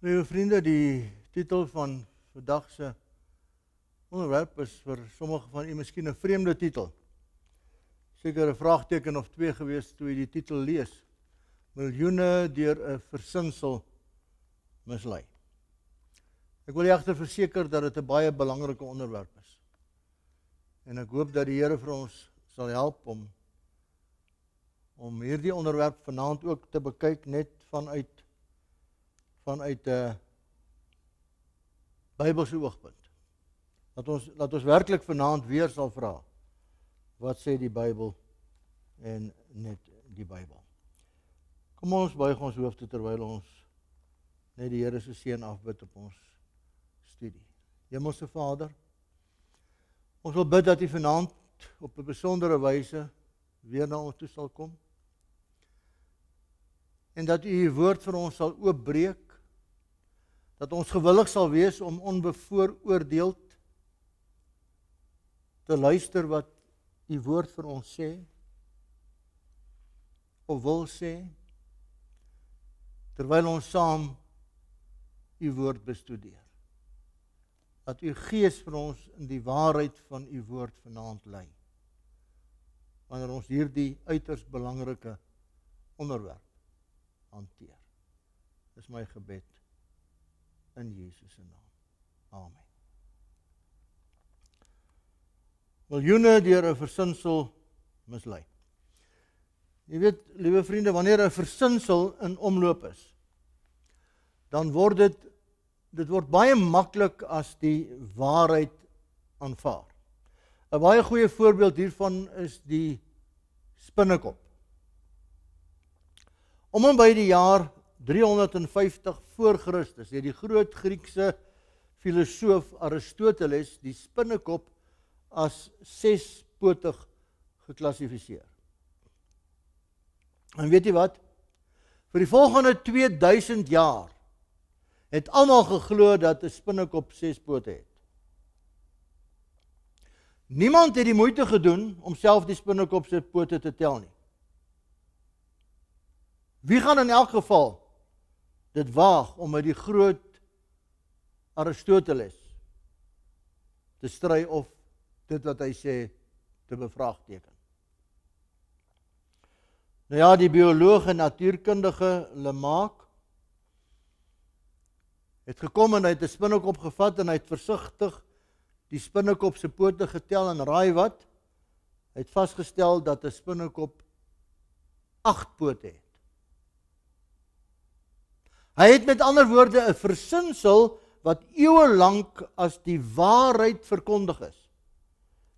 Liewe vriende, die titel van vandag se onderwerp is vir sommige van u miskien 'n vreemde titel. Seker 'n vraagteken of twee gewees toe jy die titel lees. Miljoene deur 'n versinsel mislei. Ek wil egter verseker dat dit 'n baie belangrike onderwerp is. En ek hoop dat die Here vir ons sal help om hierdie onderwerp vanaand ook te bekyk net vanuit 'n Bybelse oogpunt. Dat ons werklik vanaand weer sal vra, wat sê die Bybel en net die Bybel. Kom ons buig ons hoofde terwyl ons net die Here se seën afbid op ons studie. Hemelse Vader, ons wil bid dat U vanaand op 'n besondere wyse weer na ons toe sal kom. En dat U woord vir ons sal oopbreek, dat ons gewillig sal wees om onbevooroordeeld te luister wat U woord vir ons sê, of wil sê, terwyl ons saam U woord bestudeer. Dat U Gees vir ons in die waarheid van U woord vanaand lei, wanneer ons hierdie uiters belangrike onderwerp hanteer. Dis my gebed in Jesus se naam. Amen. Miljoene deur 'n versinsel mislei. Jy weet, liewe vriende, wanneer 'n versinsel in omloop is, dan word dit word baie maklik as die waarheid aanvaar. 'n Baie goeie voorbeeld hiervan is die spinnekop. Om en by die jaar 350 voor Christus het die groot Griekse filosoof Aristoteles die spinnekop as 6-potig geklassifiseer. En weet jy wat? Vir die volgende 2000 jaar het almal geglo dat 'n spinnekop 6 pote het. Niemand het die moeite gedoen om self die spinnekop se pote te tel nie. Wie gaan in elk geval dit waag om met die groot Aristoteles te stry of dit wat hy sê te bevraagteken? Nou ja, die bioloog en natuurkundige Lemaak het gekom en hy het 'n spinnekop gevat en hy het versigtig die spinnekop se pote getel en raai wat? Hy het vasgestel dat 'n spinnekop 8 pote het. Hy het met ander woorde 'n versinsel wat eeue lank as die waarheid verkondig is,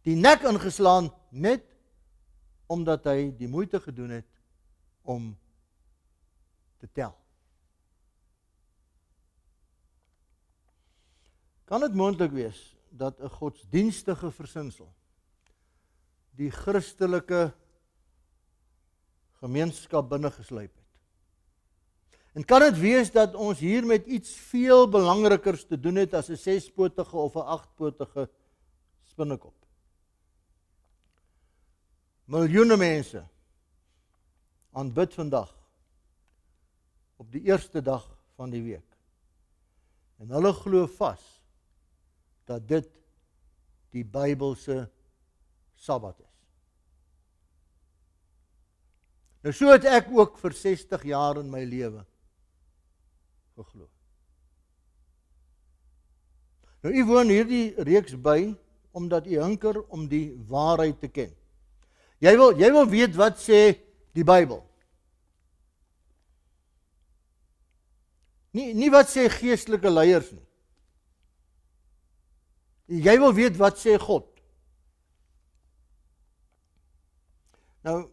die nek ingeslaan net omdat hy die moeite gedoen het om te tel. Kan dit moontlik wees dat 'n godsdienstige versinsel die Christelike gemeenskap binne gesluip het? En kan dit wees dat ons hier met iets veel belangrikers te doen het as 'n 6-potige of 'n 8-potige spinnekop? Miljoene mense aanbid vandag op die eerste dag van die week. En hulle glo vas dat dit die Bybelse Sabbat is. Nou so het ek ook vir 60 jaar in my lewe geglo. Nou u woon hierdie reeks by omdat u hinker om die waarheid te ken. Jy wil weet wat sê die Bybel. Nie wat sê geestelike leiers nie. Jy wil weet wat sê God. Nou,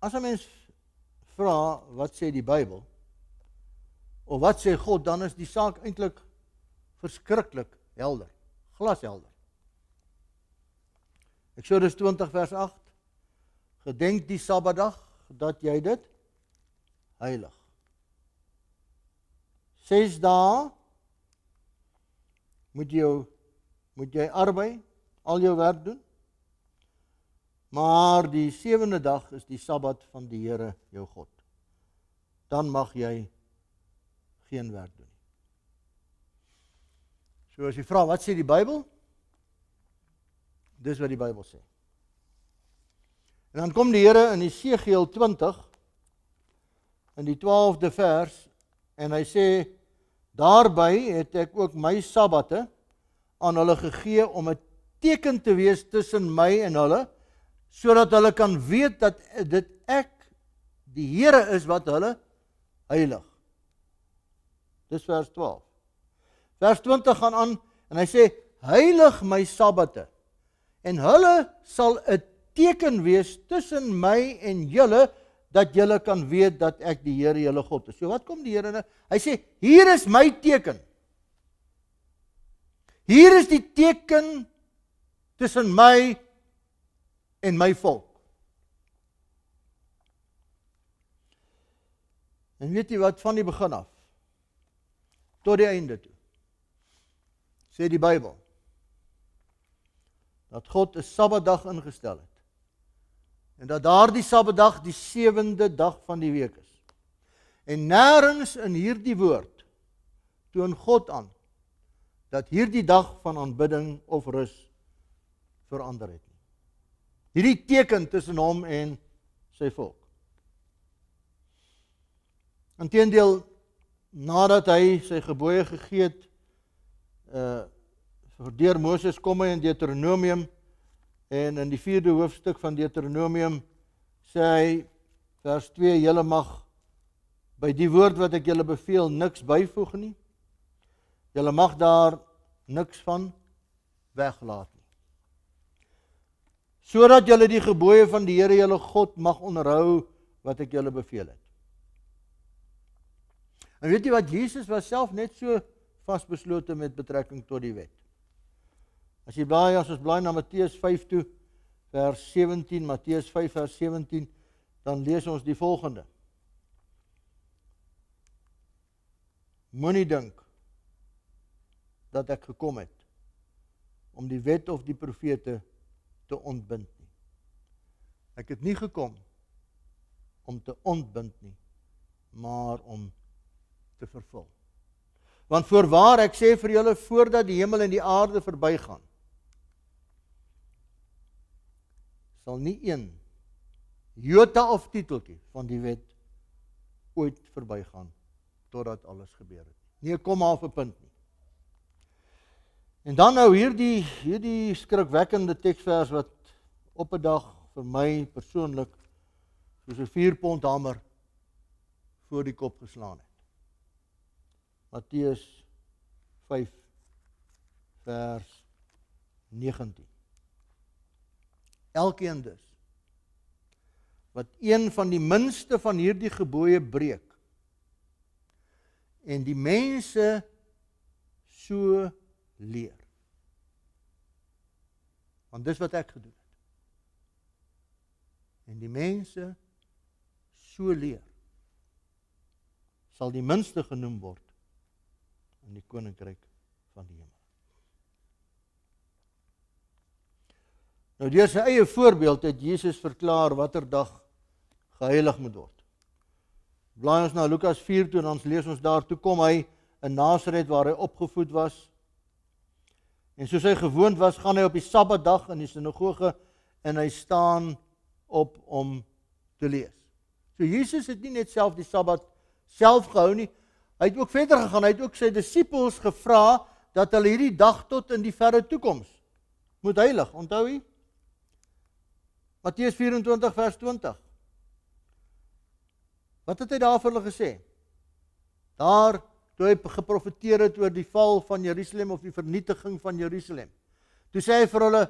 as 'n mens vra wat sê die Bybel, of wat sê God, dan is die saak eintlik verskriklik helder, glashelder. Eksodus 20 vers 8, gedenk die Sabbatdag, dat jy dit heilig. 6 dae moet jy arbei, al jou werk doen, maar die 7de dag is die Sabbat van die Here jou God. Dan mag jy geen werk doen nie. So as jy vra, wat sê die Bybel? Dis wat die Bybel sê. En dan kom die Here in Esegiel 20, in die 12de vers, en hy sê, daarby het ek ook my sabbate aan hulle gegee om 'n teken te wees tussen my en hulle, sodat hulle kan weet dat dit ek, die Here is wat hulle heilig. Dis vers 12. Vers 20 gaan aan, en hy sê, heilig my sabbate, en hulle sal 'n teken wees tussen my en julle, dat julle kan weet dat ek die Here julle God is. So wat kom die Here nou? Hy sê, hier is my teken. Hier is die teken tussen my en my volk. En weet jy wat, van die begin af, tot die einde toe, sê die Bybel, dat God 'n Sabbatdag ingestel het. En dat daardie Sabbatdag die 7de dag van die week is. En nêrens in hierdie woord toon God aan dat hierdie dag van aanbidding of rus verander het nie. Hierdie teken tussen hom en sy volk. Inteendeel, nadat hy sy gebooie gegee het, deur Moses kom hy in Deuteronomium, en in die 4de hoofstuk van Deuteronomium sê hy, vers 2, julle mag by die woord wat ek julle beveel niks byvoeg nie. Julle mag daar niks van weglaat nie. Sodat julle die gebooie van die Here julle God mag onderhou wat ek julle beveel het. En weet jy wat, Jesus was self net so vasbeslote met betrekking tot die wet. As ons blaai na Matteus 5 toe, vers 17, Matteus 5 vers 17, dan lees ons die volgende. Moenie dink dat ek gekom het om die wet of die profete te ontbind nie. Ek het nie gekom om te ontbind nie, maar om te vervul. Want voorwaar ek sê vir julle, voordat die hemel en die aarde verbygaan, sal nie een jota of titeltjie van die wet ooit verbygaan totdat alles gebeur het. Nie 'n komma of 'n punt nie. En dan nou hierdie skrikwekkende teksvers wat op 'n dag vir my persoonlik soos 'n 4-pond hamer voor die kop geslaan het. Matteus 5 vers 19. Elkeen dus wat een van die minste van hierdie gebooie breek en die mense so leer. Want dis wat ek gedoen het. En die mense so leer, sal die minste genoem word in die koninkryk van die hemel. Nou deur sy eie voorbeeld het Jesus verklaar watter dag geheilig moet word. Blaai ons na Lukas 4 toe en ons lees ons daar, toe kom hy in Nasaret waar hy opgevoed was. En soos hy gewoond was, gaan hy op die Sabbatdag in die sinagoge en hy staan op om te lees. So Jesus het nie net self die Sabbat self gehou nie, hy het ook verder gegaan, hy het ook sy disippels gevra dat hulle hierdie dag tot in die verre toekoms moet heilig, onthou jy? Matteus 24 vers 20. Wat het hy daar vir hulle gesê? Daar, toe hy geprofeteer het oor die val van Jerusalem of die vernietiging van Jerusalem. Toe sê hy vir hulle,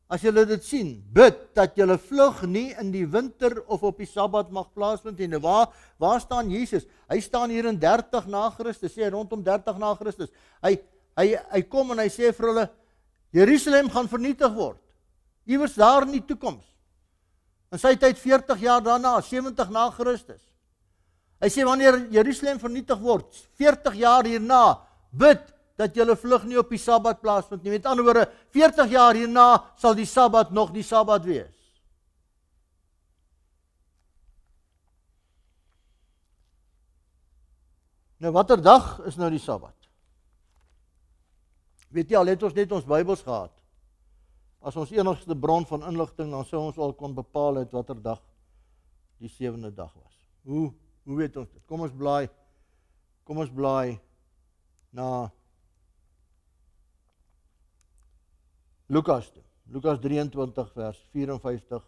as julle dit sien, bid dat julle vlug nie in die winter of op die Sabbat mag plaasvind nie. Waar staan Jesus? Hy staan hier in 30 na Christus, sê rondom 30 na Christus. Hy kom en hy sê vir hulle, Jerusalem gaan vernietig word. Iewers daar in die toekoms. In sy tyd 40 jaar daarna, 70 na Christus. Hy sê wanneer Jerusalem vernietig word, 40 jaar hierna, bid dat julle vlug nie op die Sabbat plaasvind nie. Met ander woorde, 40 jaar hierna sal die Sabbat nog die Sabbat wees. Nou, watter dag is nou die Sabbat? Weet jy, al het ons net ons Bybels gehad. As ons enigste bron van inligting, dan sou ons al kon bepaal het watter dag die 7de dag was. Hoe weet ons dit? Kom ons blaai na Lukas toe. Lukas 23 vers 54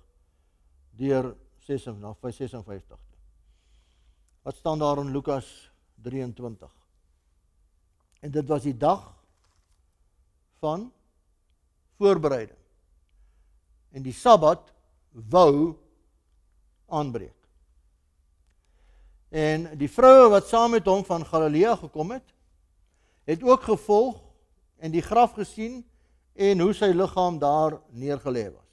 deur 56 toe. Wat staan daar in Lukas 23? En dit was die dag van voorbereiding. En die Sabbat wou aanbreek. En die vroue wat saam met hom van Galilea gekom het ook gevolg en die graf gesien en hoe sy liggaam daar neergelê was.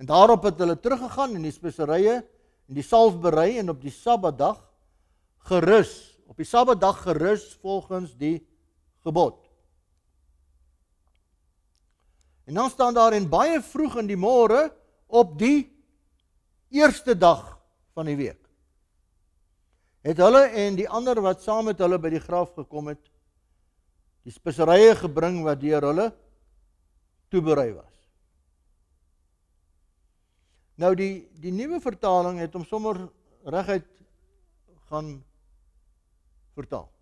En daarop het hulle teruggegaan en die speserye en die salf berei en op die Sabbatdag gerus, volgens die gebod. En dan staan daar en baie vroeg in die môre op die eerste dag van die week het hulle en die ander wat saam met hulle by die graf gekom het, die speserye gebring wat deur hulle toeberei was. Nou die nuwe vertaling het hom sommer reguit gaan vertaal.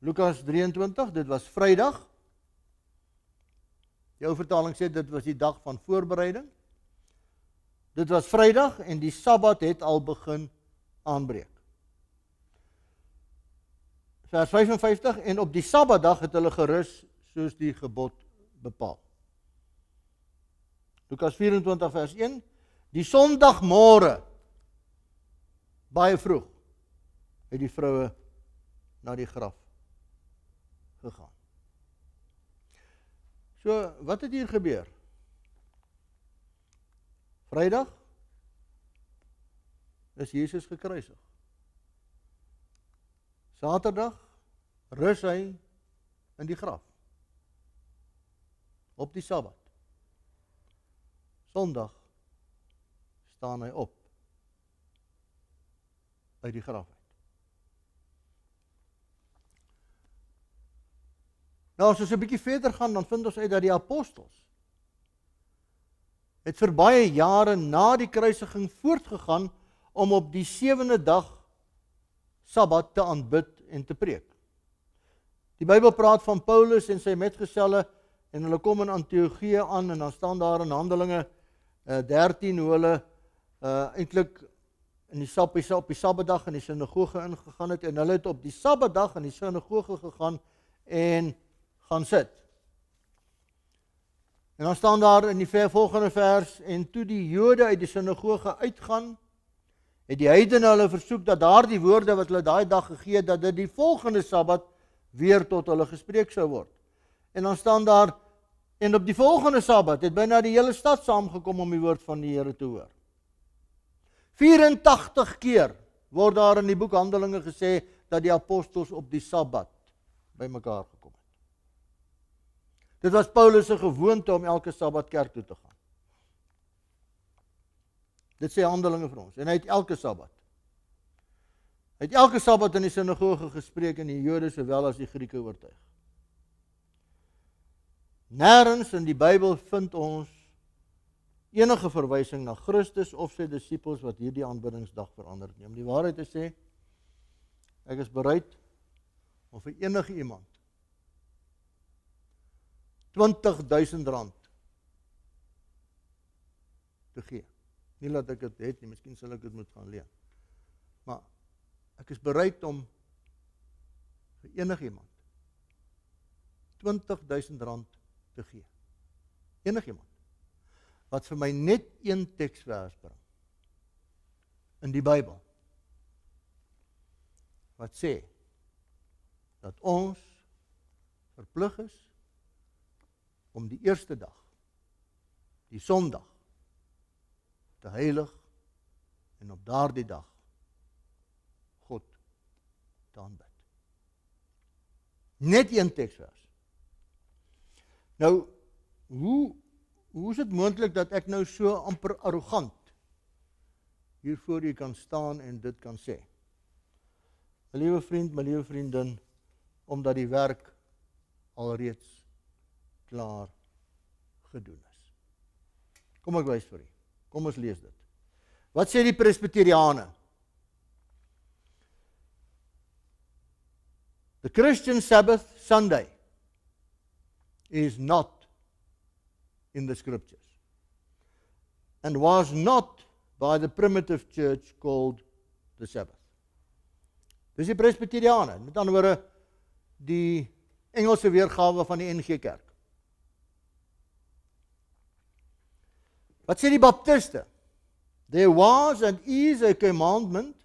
Lukas 23, dit was Vrydag. Die ou vertaling sê dit was die dag van voorbereiding. Dit was Vrydag en die Sabbat het al begin aanbreek. Vers 55, en op die Sabbatdag het hulle gerus soos die gebod bepaal. Lukas 24 vers 1, die Sondagmôre, baie vroeg, het die vroue na die graf gegaan. So, wat het hier gebeur? Vrydag is Jesus gekruisig. Saterdag rus hy in die graf. Op die Sabbat. Sondag staan hy op uit die graf uit. Nou, as ons 'n bietjie verder gaan, dan vind ons uit dat die apostels het vir baie jare na die kruisiging voortgegaan om op die 7de dag Sabbat te aanbid en te preek. Die Bybel praat van Paulus en sy metgeselle en hulle kom in Antiochië aan en dan staan daar in Handelinge 13 hoe hulle eintlik op die Sabbatdag in die sinagoge ingegaan het en hulle het op die Sabbatdag in die sinagoge gegaan en gaan sit. En dan staan daar in die volgende vers, en toe die Jode uit die sinagoge uitgaan, het die heidene hulle versoek dat daardie woorde wat hulle daai dag gegee het, dat dit die volgende Sabbat weer tot hulle gespreek sou word. En dan staan daar, en op die volgende Sabbat het byna die hele stad saamgekom om die woord van die Here te hoor. 84 keer word daar in die boek Handelinge gesê dat die apostels op die Sabbat bymekaar gekom het. Dit was Paulus se gewoonte om elke Sabbat kerk toe te gaan. Dit sê Handelinge vir ons. En hy het elke Sabbat in die sinagoge gespreek en die Jode sowel as die Grieke oortuig. Nêrens in die Bybel vind ons enige verwysing na Christus of sy disippels wat hierdie aanbiddingsdag verander het nie. Om die waarheid te sê, ek is bereid om vir enige iemand R20.000 te gee. Nie dat ek dit het nie, miskien sal ek dit moet gaan leen. Maar ek is bereid om vir enigiemand R20.000 te gee. Enigiemand wat vir my net een teksvers bring in die Bybel wat sê dat ons verplig is om die eerste dag, die Sondag, te heilig en op daardie dag God te aanbid. Net een teksvers. Nou, hoe is dit moontlik dat ek nou so amper arrogant hier voor u kan staan en dit kan sê? My liewe vriend, my liewe vriendin, omdat die werk alreeds klaar gedoen is. Kom ek wys vir u. Kom ons lees dit. Wat sê die Presbyteriane? The Christian Sabbath Sunday is not in the scriptures and was not by the primitive church called the Sabbath. Dis die Presbyteriane, met ander woorde die Engelse weergawe van die NG Kerk. Wat sê die Baptiste? There was and is a commandment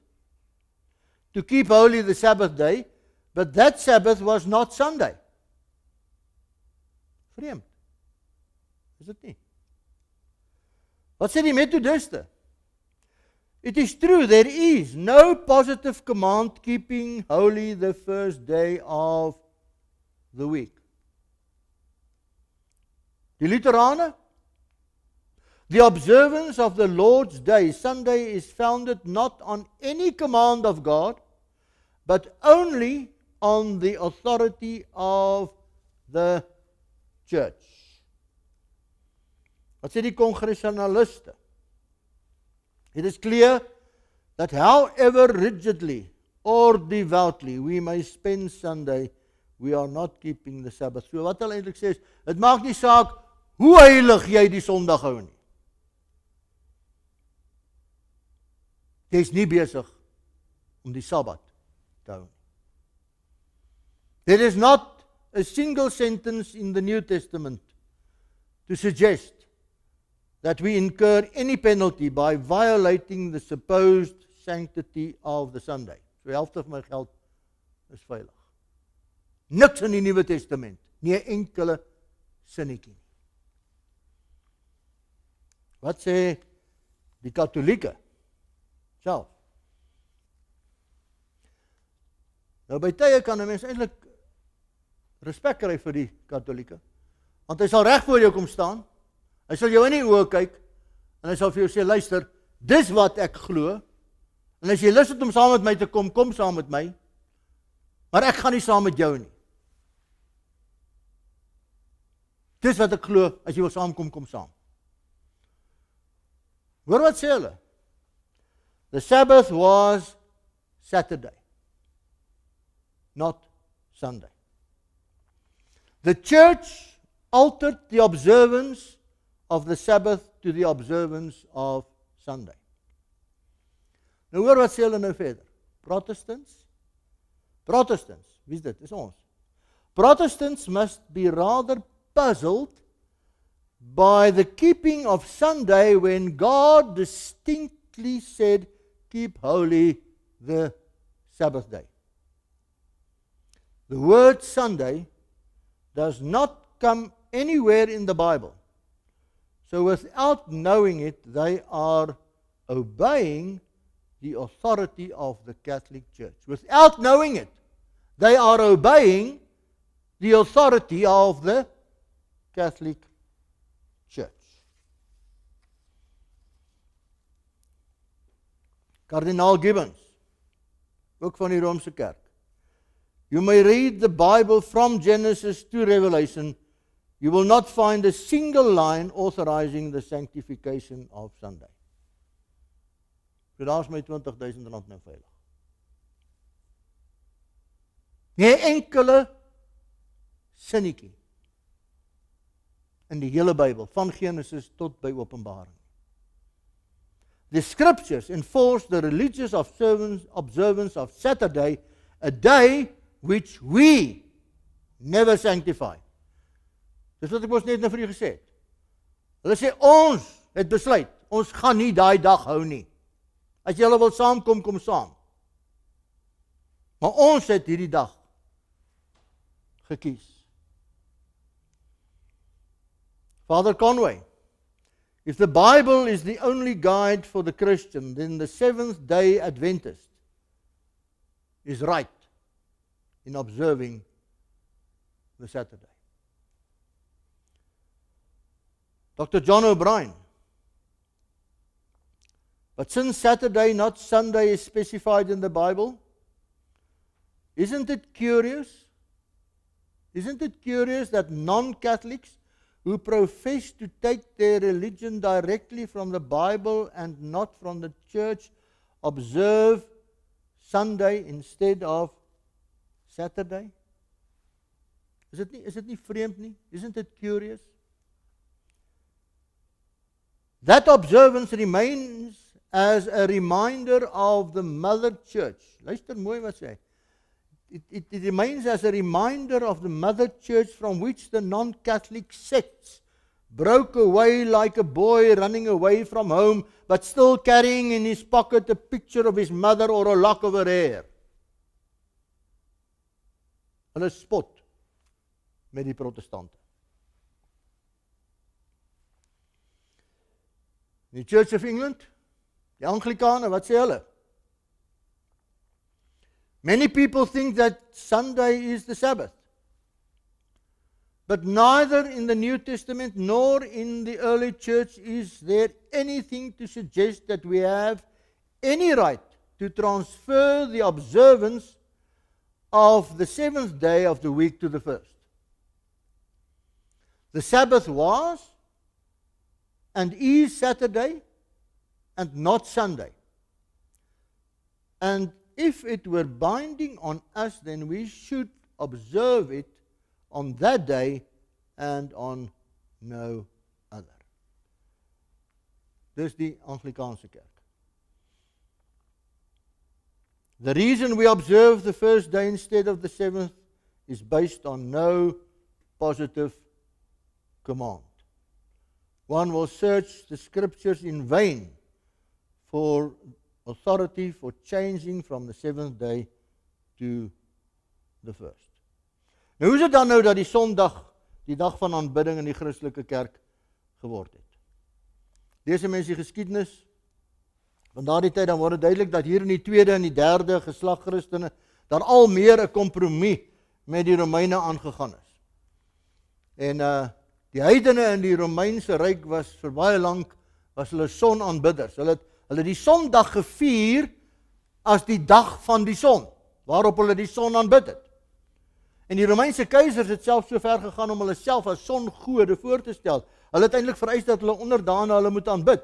to keep holy the Sabbath day, but that Sabbath was not Sunday. Vreemd. Is dit nie? Wat sê die Methodiste? It is true, there is no positive command keeping holy the first day of the week. Die Lutherane? The observance of the Lord's Day, Sunday, is founded not on any command of God, but only on the authority of the church. Wat sê die Congregationaliste? It is clear that however rigidly or devoutly we may spend Sunday, we are not keeping the Sabbath. So wat hulle eintlik sê is, dit maak nie saak hoe heilig jy die Sondag hou nie. Jy is nie besig om die Sabbat te hou nie. There is not a single sentence in the New Testament to suggest that we incur any penalty by violating the supposed sanctity of the Sunday. So die helfte van my geld is veilig. Niks in die Nuwe Testament, nie 'n enkele sinnetjie nie. Wat sê die Katolieke self? Nou by tye kan 'n mens eintlik respek kry vir die Katolieke, want hy sal reg voor jou kom staan, hy sal jou in die oë kyk, en hy sal vir jou sê, luister, dis wat ek glo, en as jy lus het om saam met my te kom, kom saam met my, maar ek gaan nie saam met jou nie. Dis wat ek glo, as jy wil saamkom, kom saam. Hoor wat sê hulle? The Sabbath was Saturday, not Sunday. The church altered the observance of the Sabbath to the observance of Sunday. Nou hoor wat sê hulle nou verder. Protestants, wie is dit? Dis ons. Protestants must be rather puzzled by the keeping of Sunday when God distinctly said, keep holy the Sabbath day. The word Sunday does not come anywhere in the Bible. So without knowing it, they are obeying the authority of the Catholic Church. Without knowing it, they are obeying the authority of the Catholic Church. Kardinaal Gibbons, ook van die Romeinse Kerk. You may read the Bible from Genesis to Revelation. You will not find a single line authorizing the sanctification of Sunday. So daar is my R20,000 nou veilig. Nie enkele sinnetjie in die hele Bybel, van Genesis tot by Openbaring. The scriptures enforce the religious observance of Saturday, a day which we never sanctify. Dis wat ek mos net nou vir u gesê het. Hulle sê ons het besluit, ons gaan nie daai dag hou nie. As julle wil saamkom, kom saam. Maar ons het hierdie dag gekies. Father Conway, if the Bible is the only guide for the Christian, then the Seventh-day Adventist is right in observing the Saturday. Dr. John O'Brien, but since Saturday, not Sunday, is specified in the Bible, Isn't it curious? Isn't it curious that non-Catholics who profess to take their religion directly from the Bible and not from the church observe Sunday instead of Saturday? Is it nie vreemd nie? Isn't it curious? That observance remains as a reminder of the Mother Church. Luister mooi wat sê hy. It remains as a reminder of the Mother Church from which the non-Catholic sects broke away like a boy running away from home, but still carrying in his pocket a picture of his mother or a lock of her hair. Hulle spot met die protestante. Die Church of England, die Anglikane, wat sê hulle? Many people think that Sunday is the Sabbath. But neither in the New Testament nor in the early church is there anything to suggest that we have any right to transfer the observance of the seventh day of the week to the first. The Sabbath was and is Saturday and not Sunday. And if it were binding on us, then we should observe it on that day and on no other. Dis die Anglikaanse kerk. The reason we observe the first day instead of the seventh is based on no positive command. One will search the scriptures in vain for authority for changing from the seventh day to the first. Nou hoe is dit dan nou dat die Sondag die dag van aanbidding in die Christelike kerk geword het? Lees mense die geskiedenis van daardie tyd, dan word dit duidelik dat hier in die tweede en die derde geslag Christene daar al meer 'n kompromie met die Romeine aangegaan is. En die heidene in die Romeinse ryk was vir baie lank was hulle sonaanbidders. Hulle die Sondag gevier as die dag van die son, waarop hulle die son aanbid het. En die Romeinse keisers het self so ver gegaan om hulle self as songode voor te stel. Hulle het eintlik vereis dat hulle onderdane hulle moet aanbid.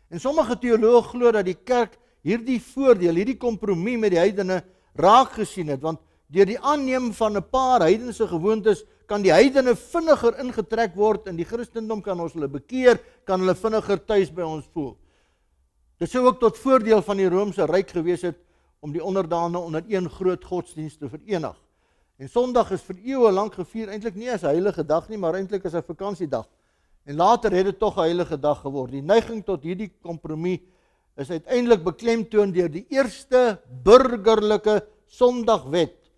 En sommige teoloë glo dat die kerk hierdie voordeel, hierdie kompromie met die heidene raak gesien het, want deur die aanneem van 'n paar heidense gewoontes kan die heidene vinniger ingetrek word in die Christendom, kan ons hulle bekeer, kan hulle vinniger tuis by ons voel. Dit sou ook tot voordeel van die Romeinse ryk gewees het om die onderdane onder een groot godsdienst te verenig. En Sondag is vir eeue lank gevier, eintlik nie as 'n heilige dag nie, maar eintlik as 'n vakansiedag. En later het dit tog 'n heilige dag geword. Die neiging tot hierdie kompromie is uiteindelik beklemtoon deur die eerste burgerlike Sondagwet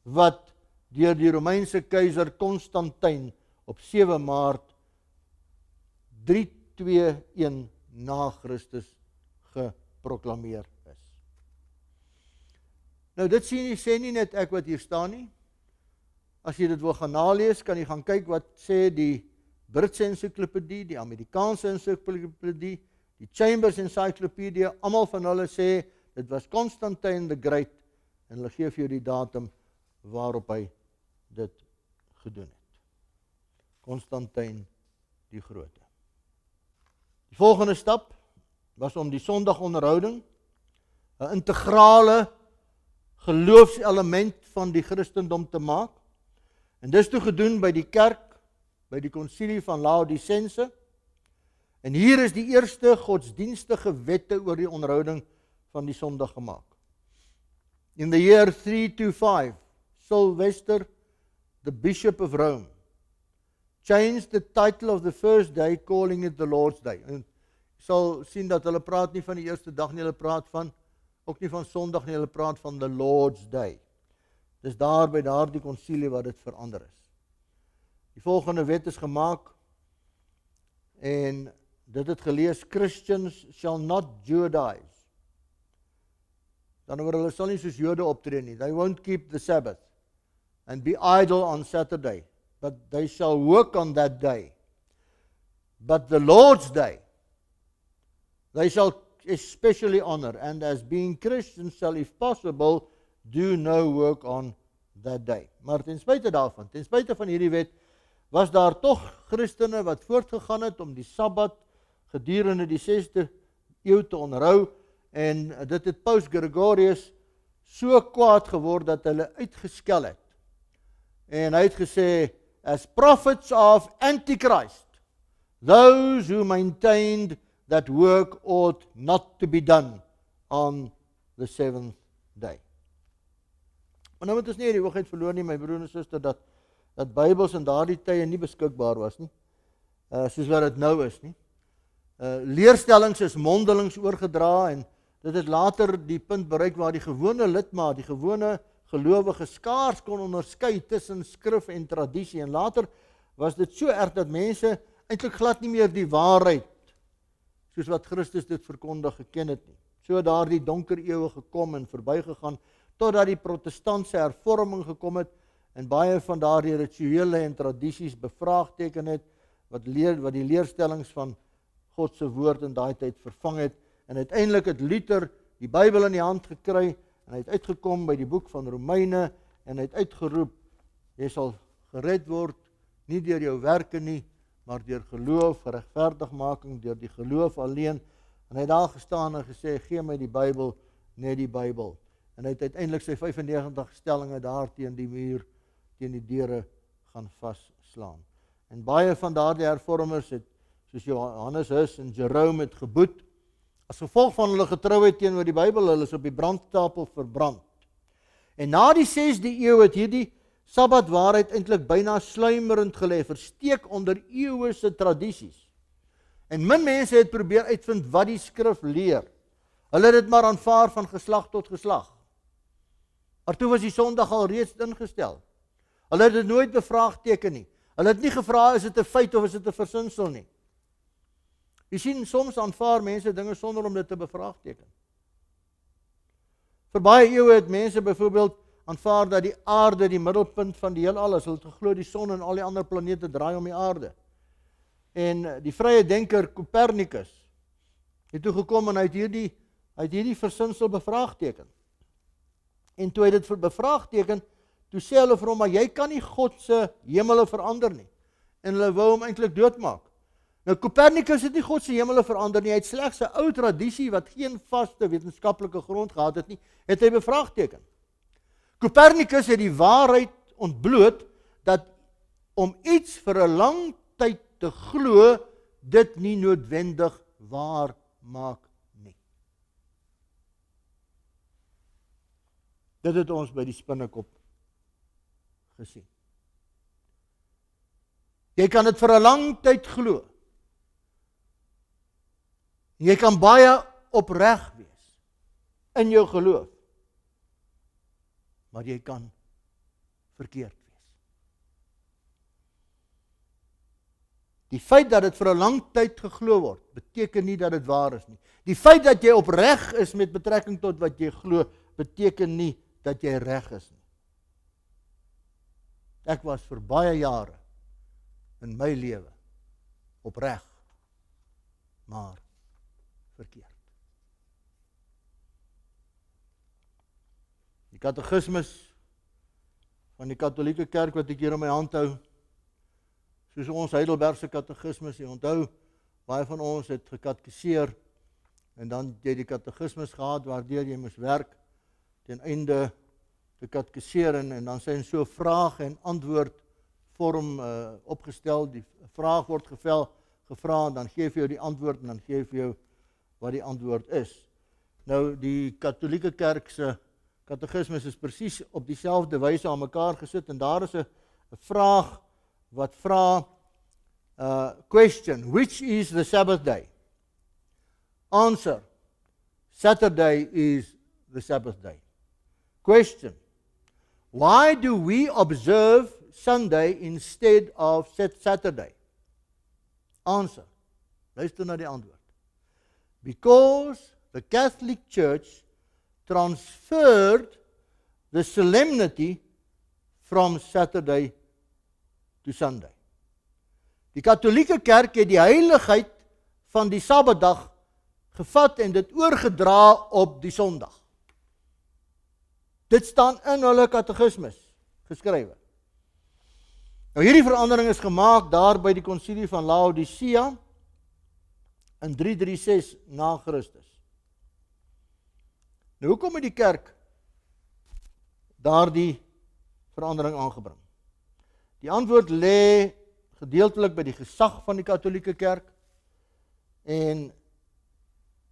wat deur die Romeinse keiser Constantyn op 7 Maart 321 na Christus geproklameer is. Nou dit sê nie net ek wat hier staan nie. As jy dit wil gaan nalees, kan jy gaan kyk wat sê die Britse encyclopedie, die Amerikaanse encyclopedie, die Chambers encyclopedie, almal van hulle sê dit was Constantine the Great en hulle gee vir jou die datum waarop hy dit gedoen het. Constantyn die Grote. Die volgende stap was om die Sondagonderhouding 'n integrale geloofselement van die Christendom te maak. En dis toe gedoen by die kerk, by die konsilie van Laodicense. En hier is die eerste godsdienstige wette oor die onderhouding van die Sondag gemaak. In the year 325, Sylvester, the Bishop of Rome, changed the title of the first day, calling it the Lord's Day. En jy sal sien dat hulle praat nie van die eerste dag nie, hulle praat van, ook nie van Sondag nie, hulle praat van the Lord's Day. Dis daar by daardie konsilie wat dit verander is. Die volgende wet is gemaak en dit het gelees, Christians shall not Judaize. Dan word hulle sal nie soos Jode optree nie. They won't keep the Sabbath and be idle on Saturday, but they shall work on that day. But the Lord's Day they shall especially honor, and as being Christians shall, if possible, do no work on that day. Maar ten spyte daarvan, ten spyte van hierdie wet, was daar tog Christene wat voortgegaan het om die Sabbat gedurende die 6de eeu te onderhou, en dit het Paus Gregorius so kwaad geword dat hulle uitgeskel het. En hy het gesê, as prophets of Antichrist, those who maintained that work ought not to be done on the 7th day. Maar nou moet ons nie die oogheid verloor nie, my broer en suster, dat Bybels in daardie tye nie beskikbaar was nie, soos wat dit nou is nie. Leerstellings is mondelings oorgedra, en dit het later die punt bereik waar die gewone lidmaat, die gewone gelowige skaars kon onderskei tussen skrif en tradisie, en later was dit so erg dat mense eintlik glad nie meer die waarheid, soos wat Christus dit verkondig, geken het nie. So daardie donker eeue gekom en verbygegaan, totdat die protestantse hervorming gekom het, en baie van daardie rituele en tradisies bevraagteken het, wat die leerstellings van God se woord in daai tyd vervang het, en uiteindelik het Luther die Bybel in die hand gekry, en hy het uitgekom by die boek van Romeine, en hy het uitgeroep, jy sal gered word, nie deur jou werke nie, maar deur geloof, regverdigmaking, deur die geloof alleen, en hy het daar gestaan en gesê, gee my die Bybel, net die Bybel, en hy het uiteindelik sy 95 stellinge daar teen die muur, teen die deure gaan vasslaan. En baie van daardie hervormers het, soos Johannes Hus en Jerome het geboet, as gevolg van hulle getrouheid teenoor die Bybel, hulle is op die brandtafel verbrand. En na die 6de eeu het hierdie Sabbatwaarheid eintlik byna sluimerend gelê, versteek onder eeue se tradisies. En min mense het probeer uitvind wat die skrif leer. Hulle het dit maar aanvaar van geslag tot geslag. Maar toe was die Sondag al reeds ingestel. Hulle het dit nooit bevraagteken nie. Hulle het nie gevra, is dit 'n feit of is dit 'n versinsel nie. Jy sien, soms aanvaar mense dinge sonder om dit te bevraagteken. Vir baie eeue het mense byvoorbeeld aanvaar dat die aarde die middelpunt van die heelal is. Hulle het geglo die son en al die ander planete draai om die aarde. En die vrye denker Copernicus het toe gekom en hy het hierdie versinsel bevraagteken. En toe hy dit bevraagteken, toe sê hulle vir hom, maar jy kan nie God se hemele verander nie. En hulle wou hom eintlik doodmaak. Nou Copernicus het nie God se hemele verander nie, hy het slegs 'n ou tradisie wat geen vaste wetenskaplike grond gehad het nie, het hy bevraagteken. Copernicus het die waarheid ontbloot dat om iets vir 'n lang tyd te glo, dit nie noodwendig waar maak nie. Dit het ons by die spinnekop gesien. Jy kan dit vir 'n lang tyd glo. Jy kan baie opreg wees in jou geloof, maar jy kan verkeerd wees. Die feit dat dit vir 'n lang tyd geglo word, beteken nie dat dit waar is nie. Die feit dat jy opreg is met betrekking tot wat jy glo, beteken nie dat jy reg is nie. Ek was vir baie jare in my lewe opreg, maar verkeerd. Die katekismes van die Katolieke Kerk wat ek hier in my hand hou, soos ons Heidelbergse katekismes, jy onthou, baie van ons het gekatekiseer, en dan het jy die katekismes gehad, waardeur jy moes werk, ten einde te katekiseer, en dan sê so vraag en antwoord vorm opgestel, die vraag word gevra, en dan gee vir jou die antwoord, en dan gee vir jou wat die antwoord is. Nou, die Katolieke Kerk se katekismes is presies op dieselfde wyse aan mekaar gesit, en daar is 'n vraag wat vra, question, which is the Sabbath day? Answer, Saturday is the Sabbath day. Question, why do we observe Sunday instead of Saturday? Answer, luister na die antwoord. Because the Catholic Church transferred the solemnity from Saturday to Sunday. Die Katolieke Kerk het die heiligheid van die Sabbatdag gevat en dit oorgedra op die Sondag. Dit staan in hulle katekismes geskrywe. Nou hierdie verandering is gemaak daar by die konsilie van Laodicea in 336 na Christus. Nou hoekom het die kerk daardie verandering aangebring? Die antwoord lê gedeeltelik by die gesag van die Katolieke Kerk en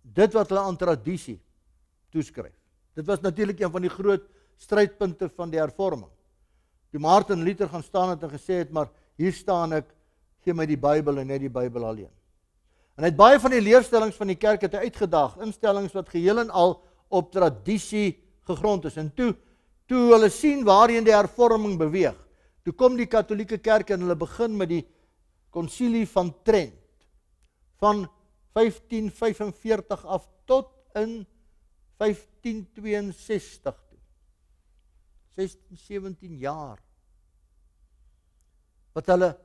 dit wat hulle aan tradisie toeskryf. Dit was natuurlik een van die groot strydpunte van die hervorming. Toe Martin Luther gaan staan het en gesê het, maar hier staan ek, gee my die Bybel en net die Bybel alleen. En hy het baie van die leerstellings van die kerk het hy uitgedaag, instellings wat geheel en al op tradisie gegrond is. En toe hulle sien waarheen die hervorming beweeg, toe kom die Katolieke Kerk en hulle begin met die konsilie van Trent, van 1545 af tot in 1562 toe. 16, 17 jaar. Wat hulle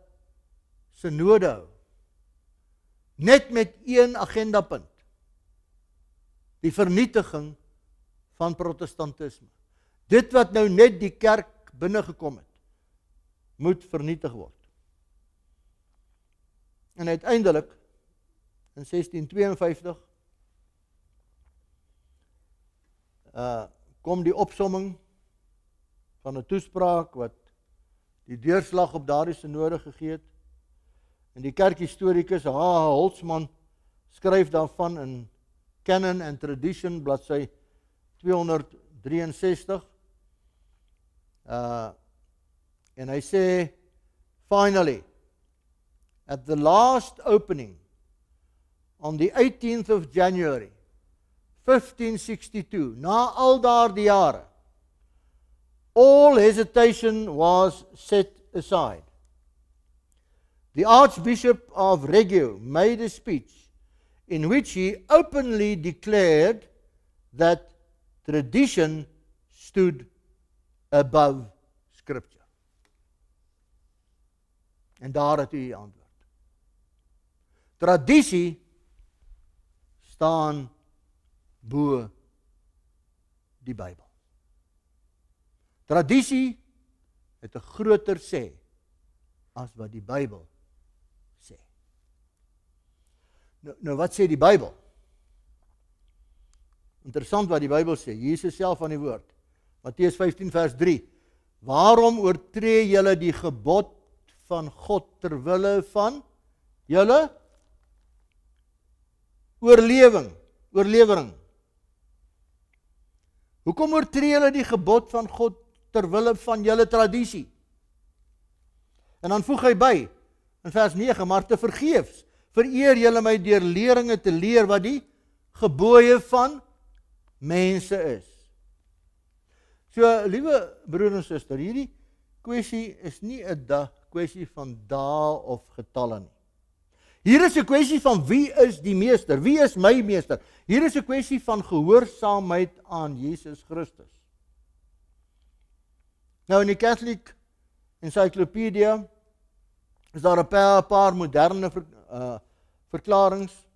synode hou. Net met een agendapunt. Die vernietiging van protestantisme. Dit wat nou net die kerk binnengekom het, moet vernietig word. En uiteindelik, in 1652, kom die opsomming van 'n toespraak wat die deurslag op daardie synode gegee het. En die kerkhistorikus H. Holtzman skryf daarvan in Canon and Tradition, bladsy 263. En hy sê, finally, at the last opening, on the 18th of January, 1562, na al daardie jare, all hesitation was set aside. The Archbishop of Reggio made a speech in which he openly declared that tradition stood above Scripture. En daar het u die antwoord. Tradisie staan bo die Bybel. Tradisie het 'n groter sê as wat die Bybel sê. Nou wat sê die Bybel? Interessant wat die Bybel sê. Jesus self aan die woord. Matteus 15 vers 3. Waarom oortree julle die gebod van God ter wille van julle oorlewering? Hoekom oortree julle die gebod van God ter wille van julle tradisie? En dan voeg hy by, in vers 9, maar te vergeefs, vereer julle my deur leringe te leer wat die gebooie van mense is. So, liewe broer en suster, hierdie kwessie is nie 'n kwessie van dae of getalle nie. Hier is 'n kwessie van wie is die meester, wie is my meester? Hier is 'n kwessie van gehoorsaamheid aan Jesus Christus. Nou in die Catholic Encyclopedia is daar 'n paar moderne verklarings.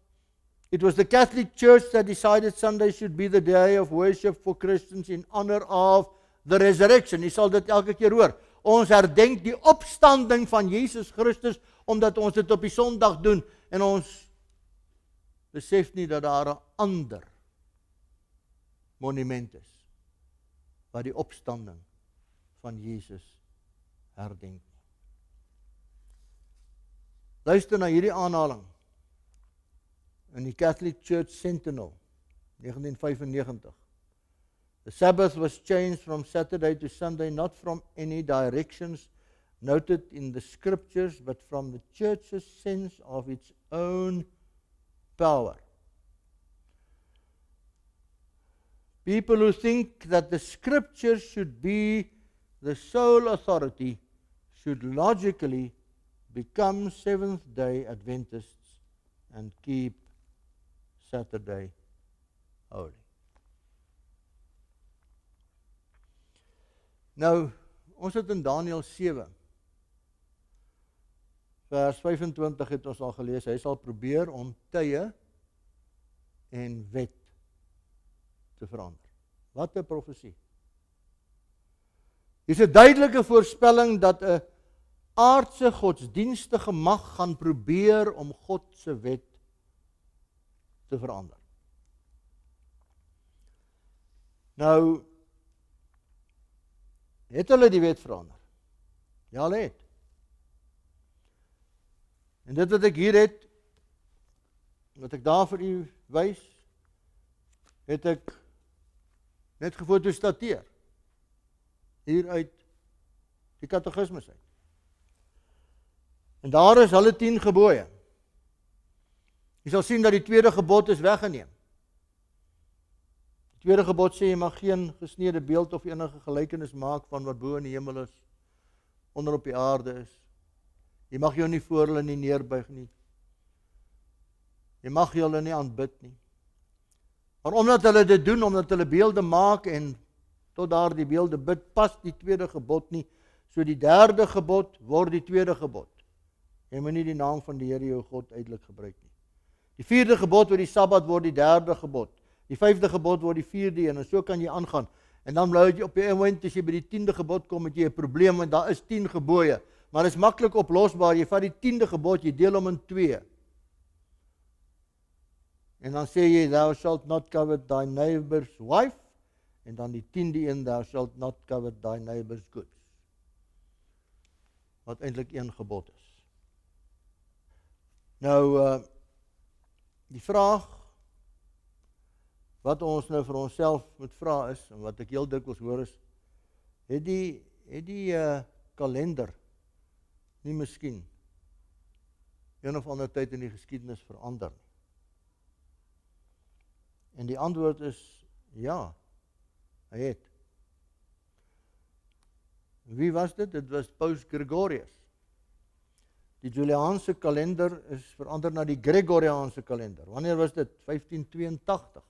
It was the Catholic Church that decided Sunday should be the day of worship for Christians in honor of the resurrection. Jy sal dit elke keer hoor. Ons herdenk die opstanding van Jesus Christus, omdat ons dit op die Sondag doen, en ons besef nie dat daar 'n ander monument is, wat die opstanding van Jesus herdenk. Luister na hierdie aanhaling in die Catholic Church Sentinel, 1995. The Sabbath was changed from Saturday to Sunday, not from any directions noted in the scriptures, but from the church's sense of its own power. People who think that the scriptures should be the sole authority should logically become Seventh-day Adventists and keep Saturday holy. Nou, ons het in Daniël 7, vers 25 het ons al gelees, hy sal probeer om tye en wet te verander. Wat 'n profesie. Hier is 'n duidelike voorspelling dat 'n aardse godsdienstige mag gaan probeer om God se wet te verander. Nou, het hulle die wet verander? Ja, hulle het. En dit wat ek hier het, wat ek daar vir u wys, het ek net gefotostateer. Hier uit die katekismus uit. En daar is hulle 10 gebooie. Jy sal sien dat die tweede gebod is weggeneem. Die tweede gebod sê jy mag geen gesneede beeld of enige gelykenis maak van wat bo in die hemel is, onder op die aarde is. Jy mag jou nie voor hulle nie neerbuig nie. Jy mag hulle nie aanbid nie. Maar omdat hulle dit doen, omdat hulle beelde maak en tot daardie beelde bid, pas die tweede gebod nie. So die derde gebod word die tweede gebod. Jy moet nie die naam van die Here jou God uitelik gebruik nie. Die vierde gebod oor die Sabbat word die derde gebod. Die 5de gebod word die 4de een, en so kan jy aangaan. En dan bly jy op die oomblik as jy by die 10de gebod kom, het jy 'n probleem, want daar is 10 gebooie. Maar dit is maklik oplosbaar. Jy vat die 10de gebod, jy deel hom in 2. En dan sê jy, thou shalt not covet thy neighbor's wife. En dan die 10de een, thou shalt not covet thy neighbor's goods. Wat eintlik een gebod is. Nou, die vraag wat ons nou vir onsself moet vra is, en wat ek heel dikwels hoor is, het die kalender nie miskien een of ander tyd in die geskiedenis verander nie? En die antwoord is ja, hy het. Wie was dit? Dit was Paus Gregorius. Die Juliaanse kalender is verander na die Gregoriaanse kalender. Wanneer was dit? 1582.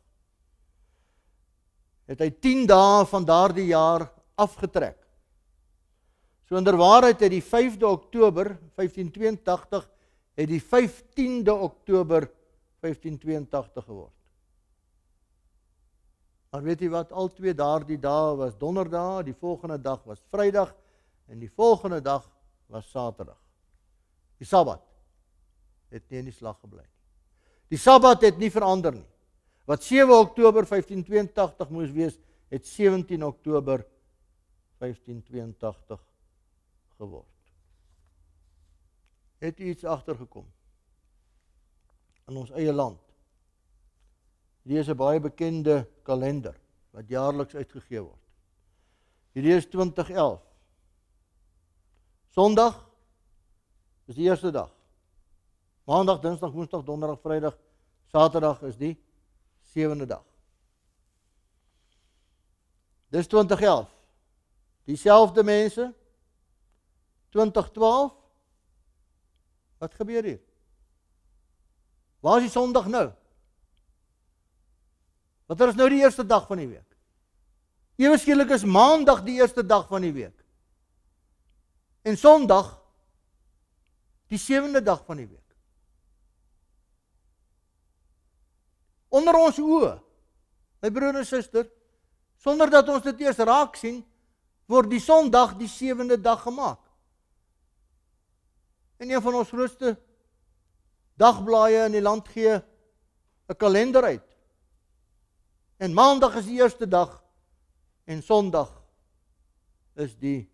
Het hy 10 dae van daardie jaar afgetrek. So inderwaarheid het die 5de Oktober 1582 het die 15de Oktober 1582 geword. Maar weet jy wat, al twee daardie dae was donderdag, die volgende dag was Vrydag en die volgende dag was Saterdag. Die Sabbat het nie in die slag gebly nie. Die Sabbat het nie verander nie. Wat 7 Oktober 1582 moes wees, het 17 Oktober 1582 geword. Het iets agtergekom in ons eie land. Hierdie is 'n baie bekende kalender wat jaarliks uitgegee word. Hierdie is 2011. Sondag is die eerste dag. Maandag, Dinsdag, Woensdag, Donderdag, Vrydag, Saterdag is die 7de dag. Dis 2011. Dieselfde mense, 2012. Wat gebeur hier? Waar is die Sondag nou? Want er is nou die eerste dag van die week. Ewe skielik is Maandag die eerste dag van die week. En Sondag die 7de dag van die week. Onder ons oë, my broer en suster, sonder dat ons dit eers raak sien, word die Sondag die 7de dag gemaak. En een van ons grootste dagblaaie in die land gee 'n kalender uit. En Maandag is die eerste dag en Sondag is die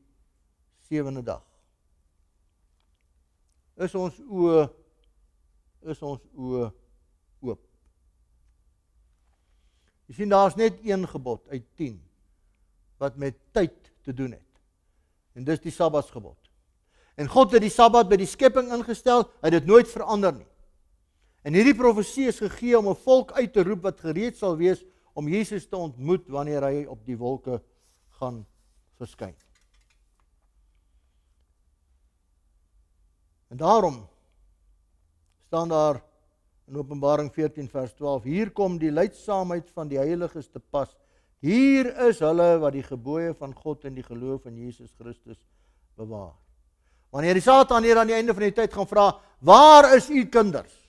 7de dag. Is ons oë oop. Jy sien, daar is net een gebod uit 10 wat met tyd te doen het. En dis die Sabbatsgebod. En God het die Sabbat by die skepping ingestel, hy het dit nooit verander nie. En hierdie profesie is gegee om 'n volk uit te roep wat gereed sal wees om Jesus te ontmoet wanneer hy op die wolke gaan verskyn. En daarom staan daar in Openbaring 14 vers 12, hier kom die lydsaamheid van die heiliges te pas. Hier is hulle wat die gebooie van God en die geloof in Jesus Christus bewaar. Wanneer die Satan hier aan die einde van die tyd gaan vra, waar is u kinders?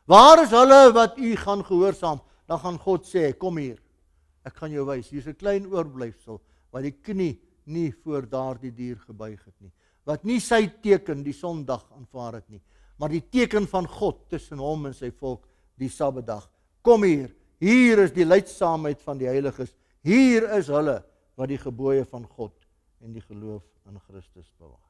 Waar is hulle wat u gaan gehoorsaam? Dan gaan God sê, kom hier, ek gaan jou wys. Hier is 'n klein oorblyfsel wat die knie nie voor daardie dier gebuig het nie. Wat nie sy teken die Sondag aanvaar het nie, maar die teken van God tussen hom en sy volk die Sabbatdag. Kom hier is die leidsaamheid van die heiliges, hier is hulle wat die gebooie van God en die geloof in Christus bewaar.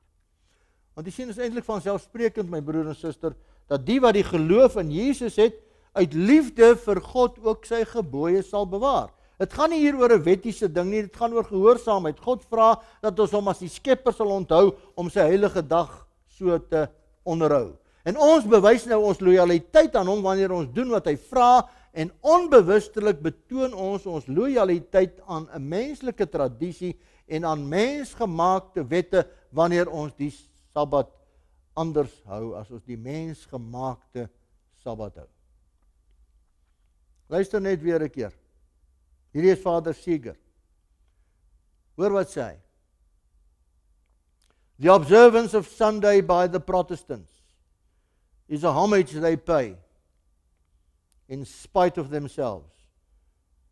Want jy sien, is eintlik vanselfsprekend, my broer en suster, dat die wat die geloof in Jesus het, uit liefde vir God ook sy gebooie sal bewaar. Het gaan nie hier oor 'n wettiese ding nie, dit gaan oor gehoorsaamheid. God vra dat ons hom as die Skepper sal onthou om sy heilige dag so te onderhou. En ons bewys nou ons lojaliteit aan hom wanneer ons doen wat hy vra, en onbewustelik betoon ons lojaliteit aan 'n menslike tradisie en aan mensgemaakte wette wanneer ons die Sabbat anders hou as ons die mensgemaakte Sabbat hou. Luister net weer 'n keer. Hierdie is Vader Seeger. Hoor wat sê hy. The observance of Sunday by the Protestants is a homage they pay, in spite of themselves,